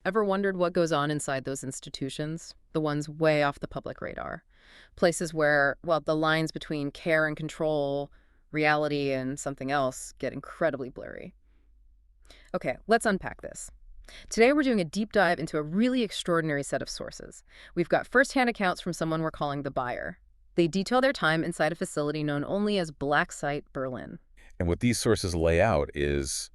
Ever wondered what goes on inside those institutions? The ones way off the public radar. Places where, well, the lines between care and control, reality and something else get incredibly blurry. Okay, let's unpack this. Today we're doing a deep dive into a really extraordinary set of sources. We've got first-hand accounts from someone we're calling the buyer. They detail their time inside a facility known only as Blacksite, Berlin. And what these sources lay out is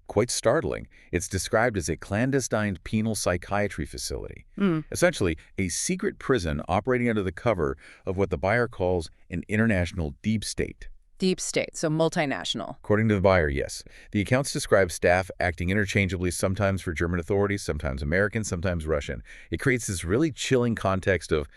quite startling. It's described as a clandestine penal psychiatry facility, essentially a secret prison operating under the cover of what the buyer calls an international deep state. Deep state, so multinational. According to the buyer, yes. The accounts describe staff acting interchangeably, sometimes for German authorities, sometimes American, sometimes Russian. It creates this really chilling context of,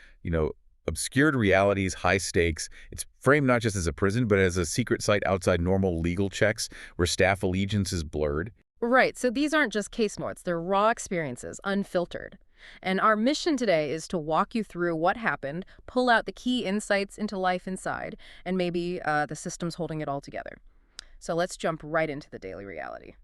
obscured realities, high stakes. It's framed not just as a prison, but as a secret site outside normal legal checks where staff allegiance is blurred. Right, so these aren't just case notes, they're raw experiences, unfiltered. And our mission today is to walk you through what happened, pull out the key insights into life inside, and maybe the systems holding it all together. So let's jump right into the daily reality.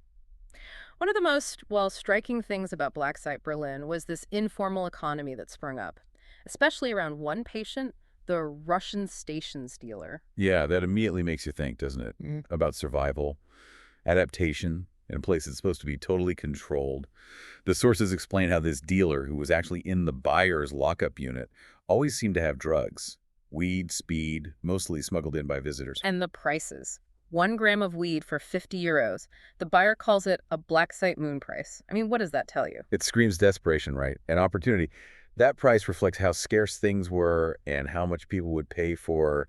One of the most, striking things about Blacksite Berlin was this informal economy that sprung up, especially around one patient, the Russian station stealer. Yeah, that immediately makes you think, doesn't it? About survival, adaptation, in a place that's supposed to be totally controlled. The sources explain how this dealer, who was actually in the buyer's lockup unit, always seemed to have drugs. Weed, speed, mostly smuggled in by visitors. And the prices. 1 gram of weed for 50 euros. The buyer calls it a Blacksite moon price. I mean, what does that tell you? It screams desperation, right? And opportunity. That price reflects how scarce things were and how much people would pay for,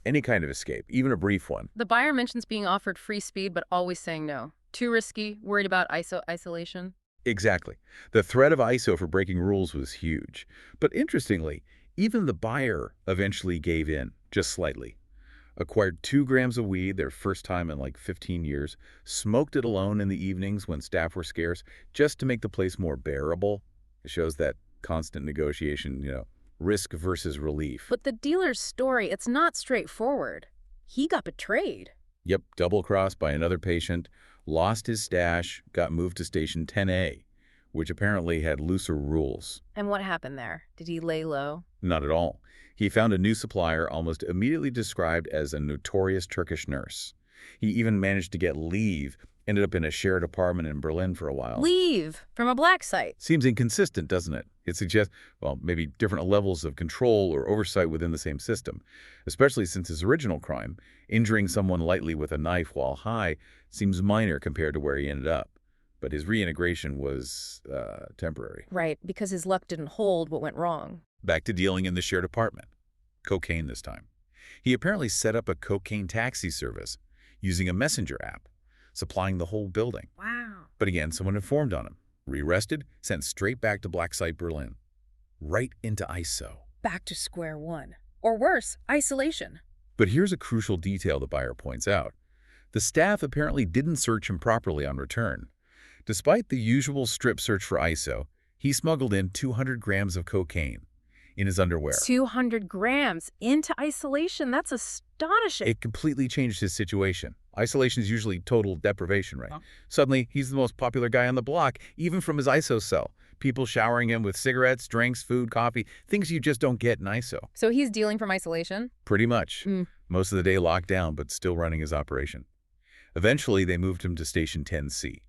any kind of escape, even a brief one. The buyer mentions being offered free speed, but always saying no. Too risky, worried about isolation. Exactly. The threat of ISO for breaking rules was huge. But interestingly, even the buyer eventually gave in, just slightly. Acquired 2 grams of weed, their first time in like 15 years, smoked it alone in the evenings when staff were scarce, just to make the place more bearable. It shows that constant negotiation, risk versus relief. But the dealer's story, it's not straightforward. He got betrayed. Yep, double-crossed by another patient, lost his stash, got moved to Station 10A, which apparently had looser rules. And what happened there? Did he lay low? Not at all. He found a new supplier almost immediately described as a notorious Turkish nurse. He even managed to get leave, ended up in a shared apartment in Berlin for a while. Leave from a Blacksite. Seems inconsistent, doesn't it? It suggests, maybe different levels of control or oversight within the same system, especially since his original crime, injuring someone lightly with a knife while high, seems minor compared to where he ended up. But his reintegration was temporary. Right, because his luck didn't hold what went wrong. Back to dealing in the shared apartment. Cocaine this time. He apparently set up a cocaine taxi service using a messenger app, supplying the whole building. Wow. But again, someone informed on him. Rearrested, sent straight back to Blacksite Berlin. Right into ISO. Back to square one. Or worse, isolation. But here's a crucial detail the buyer points out. The staff apparently didn't search him properly on return. Despite the usual strip search for ISO, he smuggled in 200 grams of cocaine in his underwear. 200 grams into isolation. That's astonishing. It completely changed his situation. Isolation is usually total deprivation, right? Suddenly, he's the most popular guy on the block, even from his ISO cell. People showering him with cigarettes, drinks, food, coffee, things you just don't get in ISO. So he's dealing from isolation? Pretty much. Most of the day locked down, but still running his operation. Eventually, they moved him to Station 10C.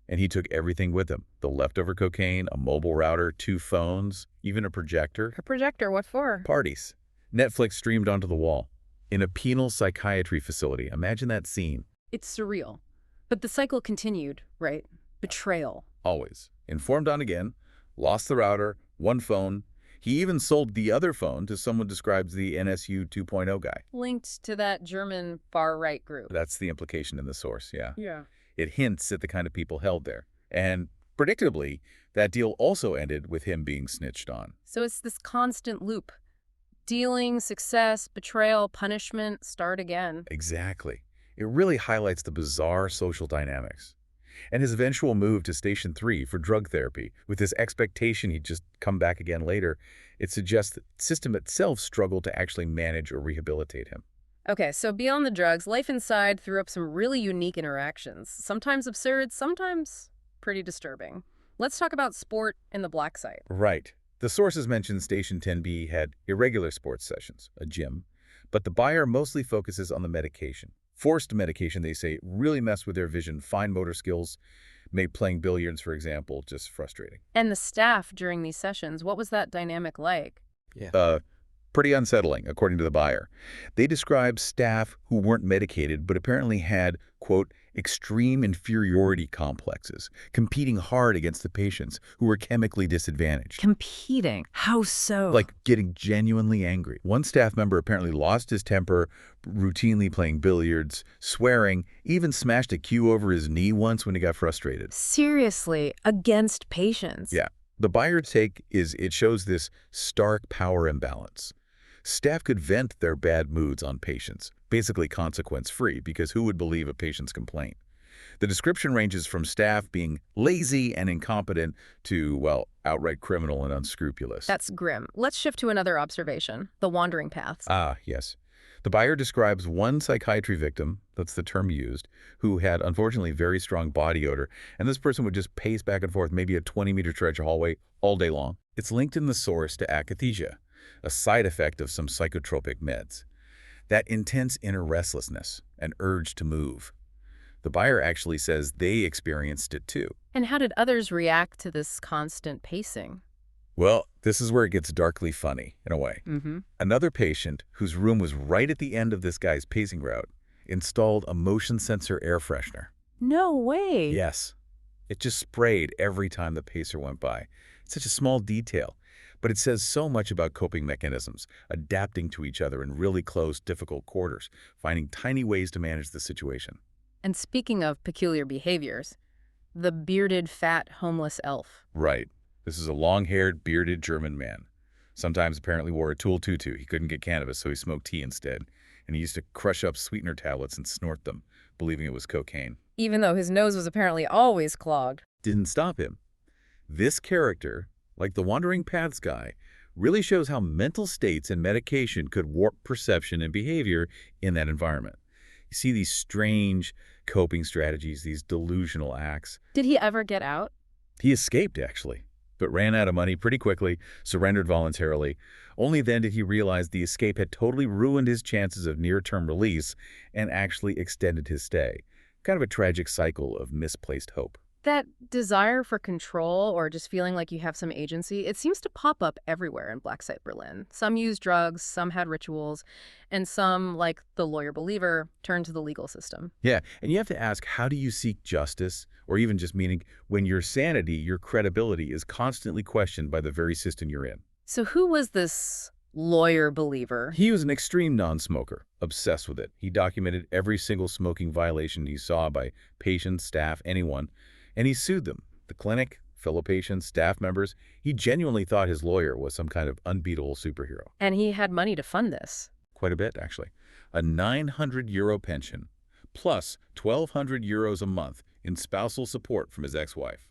And he took everything with him. The leftover cocaine, a mobile router, 2 phones, even a projector. A projector, what for? Parties. Netflix streamed onto the wall. In a penal psychiatry facility. Imagine that scene. It's surreal. But the cycle continued, right? Betrayal. Always. Informed on again. Lost the router. 1 phone. He even sold the other phone to someone described as the NSU 2.0 guy. Linked to that German far-right group. That's the implication in the source, yeah. Yeah. It hints at the kind of people held there. And predictably, that deal also ended with him being snitched on. So it's this constant loop. Dealing, success, betrayal, punishment, start again. Exactly. It really highlights the bizarre social dynamics. And his eventual move to Station 3 for drug therapy, with his expectation he'd just come back again later, it suggests that the system itself struggled to actually manage or rehabilitate him. Okay, so beyond the drugs, life inside threw up some really unique interactions. Sometimes absurd, sometimes pretty disturbing. Let's talk about sport in the Blacksite. Right. The sources mention Station 10B had irregular sports sessions, a gym, but the buyer mostly focuses on the medication. Forced medication, they say, really messed with their vision, fine motor skills, made playing billiards, for example, just frustrating. And the staff during these sessions, what was that dynamic like? Yeah. Pretty unsettling, according to the buyer. They describe staff who weren't medicated but apparently had, quote, extreme inferiority complexes, competing hard against the patients who were chemically disadvantaged. Competing. How so? Like getting genuinely angry. One staff member apparently lost his temper, routinely playing billiards, swearing, even smashed a cue over his knee once when he got frustrated. Seriously, against patients. Yeah. The buyer's take is it shows this stark power imbalance. Staff could vent their bad moods on patients, basically consequence-free, because who would believe a patient's complaint? The description ranges from staff being lazy and incompetent to, well, outright criminal and unscrupulous. That's grim. Let's shift to another observation, the wandering paths. Ah, yes. The buyer describes one psychiatry victim, that's the term used, who had unfortunately very strong body odor, and this person would just pace back and forth maybe a 20-meter stretch hallway all day long. It's linked in the source to akathisia, a side effect of some psychotropic meds. That intense inner restlessness, an urge to move. The buyer actually says they experienced it too. And how did others react to this constant pacing? Well, this is where it gets darkly funny, in a way. Another patient, whose room was right at the end of this guy's pacing route, installed a motion sensor air freshener. No way. Yes. It just sprayed every time the pacer went by. It's such a small detail, but it says so much about coping mechanisms, adapting to each other in really close, difficult quarters, finding tiny ways to manage the situation. And speaking of peculiar behaviors, the bearded, fat, homeless elf. Right. This is a long-haired, bearded German man. Sometimes apparently wore a tulle tutu. He couldn't get cannabis, so he smoked tea instead. And he used to crush up sweetener tablets and snort them, believing it was cocaine. Even though his nose was apparently always clogged. Didn't stop him. This character, like the Wandering Paths guy, really shows how mental states and medication could warp perception and behavior in that environment. You see these strange coping strategies, these delusional acts. Did he ever get out? He escaped, actually, but ran out of money pretty quickly, surrendered voluntarily. Only then did he realize the escape had totally ruined his chances of near-term release and actually extended his stay. Kind of a tragic cycle of misplaced hope. That desire for control or just feeling like you have some agency, it seems to pop up everywhere in Blacksite Berlin. Some used drugs, some had rituals, and some, like the lawyer believer, turned to the legal system. Yeah, and you have to ask, how do you seek justice? Or even just meaning when your sanity, your credibility is constantly questioned by the very system you're in. So who was this lawyer believer? He was an extreme non-smoker, obsessed with it. He documented every single smoking violation he saw by patients, staff, anyone. And he sued them, the clinic, fellow patients, staff members. He genuinely thought his lawyer was some kind of unbeatable superhero. And he had money to fund this. Quite a bit, actually. A 900 euro pension, plus 1,200 euros a month in spousal support from his ex-wife.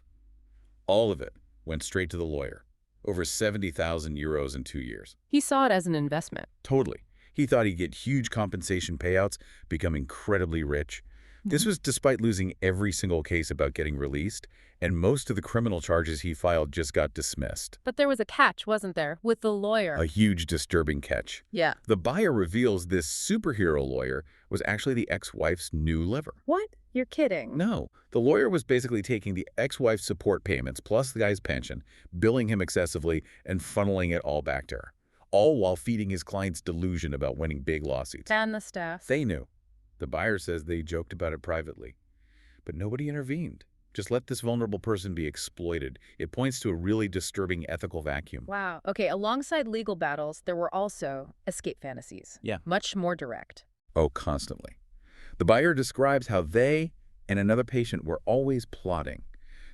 All of it went straight to the lawyer. Over 70,000 euros in 2 years. He saw it as an investment. Totally. He thought he'd get huge compensation payouts, become incredibly rich. This was despite losing every single case about getting released, and most of the criminal charges he filed just got dismissed. But there was a catch, wasn't there, with the lawyer? A huge, disturbing catch. Yeah. The buyer reveals this superhero lawyer was actually the ex-wife's new lover. What? You're kidding. No. The lawyer was basically taking the ex-wife's support payments plus the guy's pension, billing him excessively, and funneling it all back to her. All while feeding his client's delusion about winning big lawsuits. And the staff. They knew. The buyer says they joked about it privately. But nobody intervened. Just let this vulnerable person be exploited. It points to a really disturbing ethical vacuum. Wow. Okay, alongside legal battles, there were also escape fantasies. Yeah. Much more direct. Oh, constantly. The buyer describes how they and another patient were always plotting,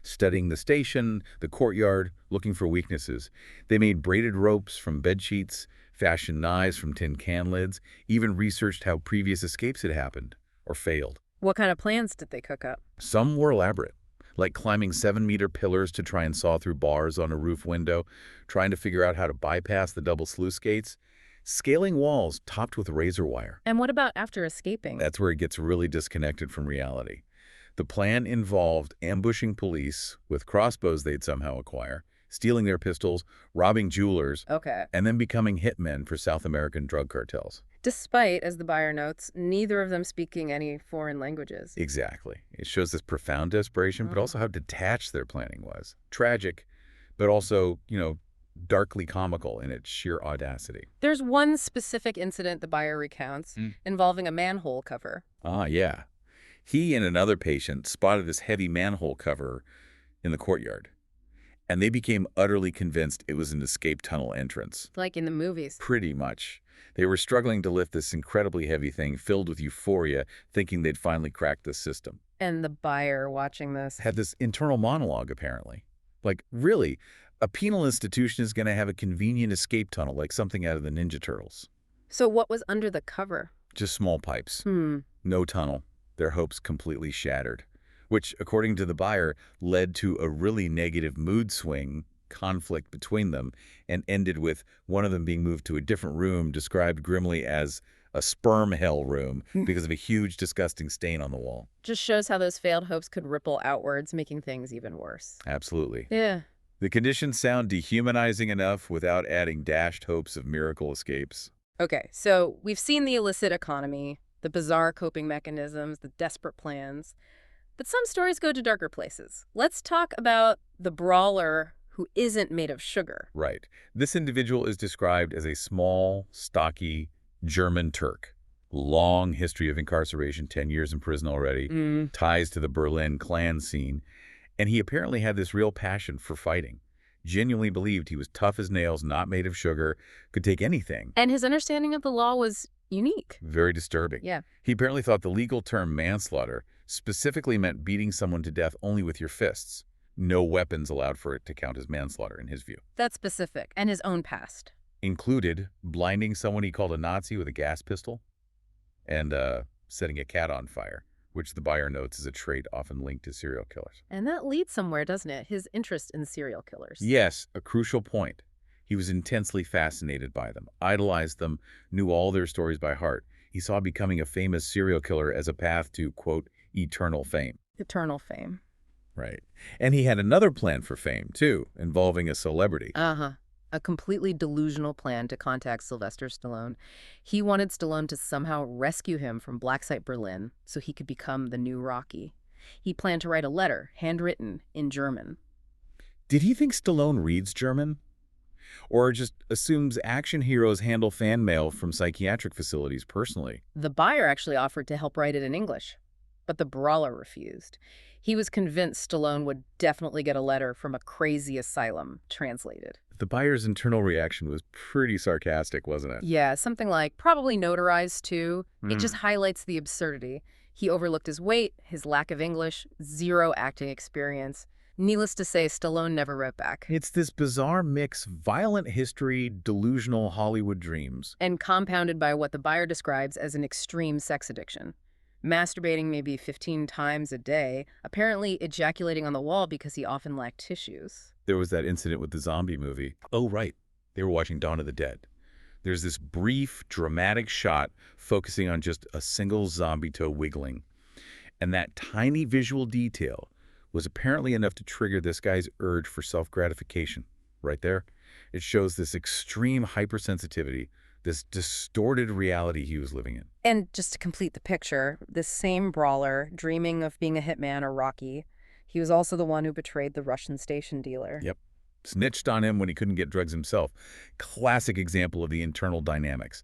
studying the station, the courtyard, looking for weaknesses. They made braided ropes from bed sheets, fashioned knives from tin can lids, even researched how previous escapes had happened or failed. What kind of plans did they cook up? Some were elaborate, like climbing 7-meter pillars to try and saw through bars on a roof window, trying to figure out how to bypass the double sluice gates, scaling walls topped with razor wire. And what about after escaping? That's where it gets really disconnected from reality. The plan involved ambushing police with crossbows they'd somehow acquire, stealing their pistols, robbing jewelers, Okay. and then becoming hitmen for South American drug cartels. Despite, as the buyer notes, neither of them speaking any foreign languages. Exactly. It shows this profound desperation, but Oh. also how detached their planning was. Tragic, but also, darkly comical in its sheer audacity. There's one specific incident the buyer recounts involving a manhole cover. Ah, yeah. He and another patient spotted this heavy manhole cover in the courtyard, and they became utterly convinced it was an escape tunnel entrance. Like in the movies. Pretty much. They were struggling to lift this incredibly heavy thing, filled with euphoria, thinking they'd finally cracked the system. And the buyer watching this. Had this internal monologue, apparently. Like, really, a penal institution is going to have a convenient escape tunnel like something out of the Ninja Turtles. So what was under the cover? Just small pipes. Hmm. No tunnel. Their hopes completely shattered. Which, according to the buyer, led to a really negative mood swing, conflict between them, and ended with one of them being moved to a different room described grimly as a sperm hell room because of a huge, disgusting stain on the wall. Just shows how those failed hopes could ripple outwards, making things even worse. Absolutely. Yeah. The conditions sound dehumanizing enough without adding dashed hopes of miracle escapes. Okay, so we've seen the illicit economy, the bizarre coping mechanisms, the desperate plans. But some stories go to darker places. Let's talk about the brawler who isn't made of sugar. Right. This individual is described as a small, stocky German Turk. Long history of incarceration, 10 years in prison already, ties to the Berlin clan scene, and he apparently had this real passion for fighting. Genuinely believed he was tough as nails, not made of sugar, could take anything. And his understanding of the law was unique. Very disturbing. Yeah. He apparently thought the legal term manslaughter specifically meant beating someone to death only with your fists. No weapons allowed for it to count as manslaughter in his view. That's specific, and his own past. Included blinding someone he called a Nazi with a gas pistol and setting a cat on fire, which the buyer notes is a trait often linked to serial killers. And that leads somewhere, doesn't it? His interest in serial killers. Yes, a crucial point. He was intensely fascinated by them, idolized them, knew all their stories by heart. He saw becoming a famous serial killer as a path to, quote, eternal fame. Eternal fame. Right. And he had another plan for fame, too, involving a celebrity. A completely delusional plan to contact Sylvester Stallone. He wanted Stallone to somehow rescue him from Blacksite, Berlin, so he could become the new Rocky. He planned to write a letter, handwritten, in German. Did he think Stallone reads German? Or just assumes action heroes handle fan mail from psychiatric facilities personally? The buyer actually offered to help write it in English, but the brawler refused. He was convinced Stallone would definitely get a letter from a crazy asylum translated. The buyer's internal reaction was pretty sarcastic, wasn't it? Yeah, something like, probably notarized too. It just highlights the absurdity. He overlooked his weight, his lack of English, zero acting experience. Needless to say, Stallone never wrote back. It's this bizarre mix, violent history, delusional Hollywood dreams. And compounded by what the buyer describes as an extreme sex addiction. Masturbating maybe 15 times a day, apparently ejaculating on the wall because he often lacked tissues. There was that incident with the zombie movie. Oh, right. They were watching Dawn of the Dead. There's this brief, dramatic shot focusing on just a single zombie toe wiggling. And that tiny visual detail was apparently enough to trigger this guy's urge for self-gratification. Right there. It shows this extreme hypersensitivity, this distorted reality he was living in. And just to complete the picture, this same brawler, dreaming of being a hitman or Rocky, he was also the one who betrayed the Russian station dealer. Yep. Snitched on him when he couldn't get drugs himself. Classic example of the internal dynamics.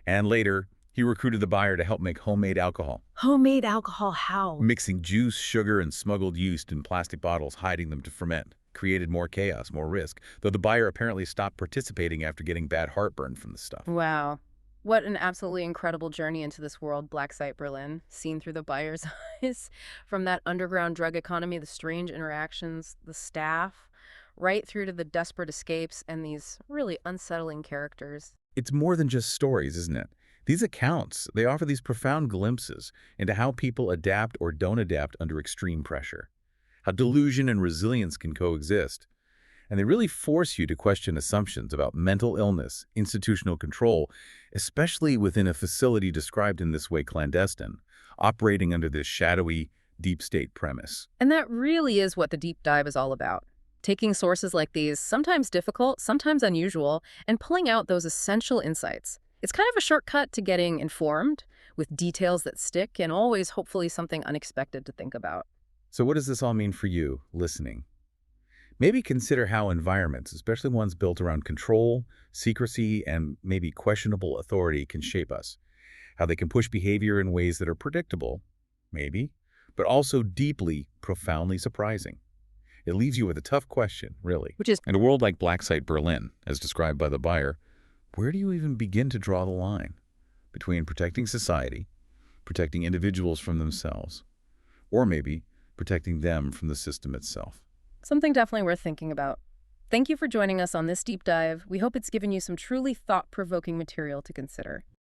And later, he recruited the buyer to help make homemade alcohol. Homemade alcohol how? Mixing juice, sugar, and smuggled yeast in plastic bottles, hiding them to ferment. Created more chaos, more risk, though the buyer apparently stopped participating after getting bad heartburn from the stuff. Wow. What an absolutely incredible journey into this world, Blacksite Berlin, seen through the buyer's eyes. From that underground drug economy, the strange interactions, the staff, right through to the desperate escapes and these really unsettling characters. It's more than just stories, isn't it? These accounts, they offer these profound glimpses into how people adapt or don't adapt under extreme pressure, how delusion and resilience can coexist. And they really force you to question assumptions about mental illness, institutional control, especially within a facility described in this way clandestine, operating under this shadowy, deep state premise. And that really is what the deep dive is all about. Taking sources like these, sometimes difficult, sometimes unusual, and pulling out those essential insights. It's kind of a shortcut to getting informed, with details that stick and always hopefully something unexpected to think about. So what does this all mean for you, listening? Maybe consider how environments, especially ones built around control, secrecy, and maybe questionable authority, can shape us. How they can push behavior in ways that are predictable, maybe, but also deeply, profoundly surprising. It leaves you with a tough question, really. Which is, In a world like Blacksite Berlin, as described by the buyer, where do you even begin to draw the line between protecting society, protecting individuals from themselves, or maybe protecting them from the system itself? something definitely worth thinking about. Thank you for joining us on this deep dive. We hope it's given you some truly thought-provoking material to consider.